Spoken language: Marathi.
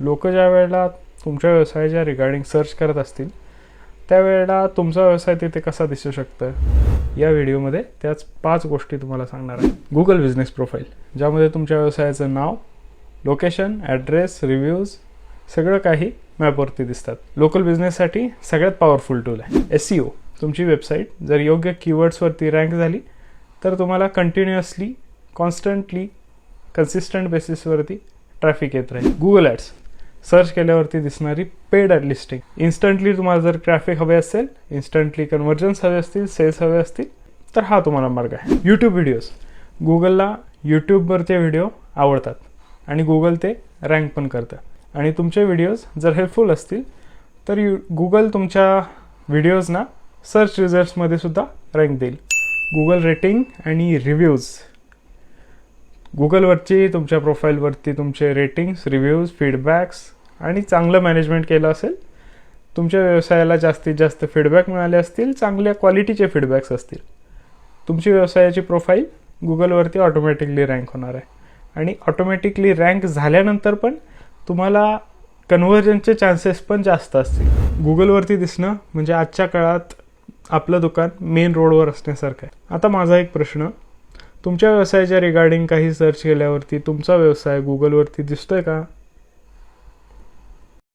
लोक ज्या वेळेला तुमच्या व्यवसायाच्या रिगार्डिंग सर्च करत असतील त्यावेळेला तुमचा व्यवसाय तिथे कसा दिसू शकतं या व्हिडिओमध्ये त्याच 5 गोष्टी तुम्हाला सांगणार आहे. गुगल बिझनेस प्रोफाईल, ज्यामध्ये तुमच्या व्यवसायाचं नाव, लोकेशन, ॲड्रेस, रिव्ह्यूज सगळं काही मॅपवरती दिसतात. लोकल बिझनेससाठी सगळ्यात पॉवरफुल टूल आहे. SEO, तुमची वेबसाईट जर योग्य कीवर्ड्सवरती रँक झाली तर तुम्हाला कंटिन्युअसली, कॉन्स्टंटली, कन्सिस्टंट बेसिसवरती ट्रॅफिक येत राहील. गुगल ॲड्स, सर्च केल्यावरती दिसणारी पेड ॲड लिस्टिंग. इन्स्टंटली तुम्हाला जर ट्रॅफिक हवे असेल, इन्स्टंटली कन्व्हर्जन्स हवे असतील, सेल्स हवे असतील तर हा तुम्हाला मार्ग आहे. यूट्यूब व्हिडिओज, गुगलला यूट्यूबवरचे व्हिडिओ आवडतात आणि गुगल ते रँक पण करतं. आणि तुमचे व्हिडिओज जर हेल्पफुल असतील तर गुगल तुमच्या व्हिडिओजना सर्च रिझल्ट्समध्ये सुद्धा रँक देईल. गुगल रेटिंग आणि रिव्ह्यूज, गुगलवरची तुमच्या प्रोफाईलवरती तुमचे रेटिंग्स, रिव्ह्यूज, फीडबॅक्स आणि चांगलं मॅनेजमेंट केलं असेल, तुमच्या व्यवसायाला जास्तीत जास्त फीडबॅक मिळाले असतील, चांगल्या क्वालिटीचे फीडबॅक्स असतील, तुमची व्यवसायाची प्रोफाईल गुगलवरती ऑटोमॅटिकली रँक होणार आहे. आणि ऑटोमॅटिकली रँक झाल्यानंतर पण तुम्हाला कन्व्हर्जनचे चान्सेस पण जास्त असतील. गुगलवरती दिसणं म्हणजे आजच्या काळात आपलं दुकान मेन रोडवर असण्यासारखं आहे. आता माझा एक प्रश्न, तुमच्या व्यवसायाच्या रिगार्डिंग काही सर्च केल्यावरती तुमचा व्यवसाय गुगलवरती दिसतोय का?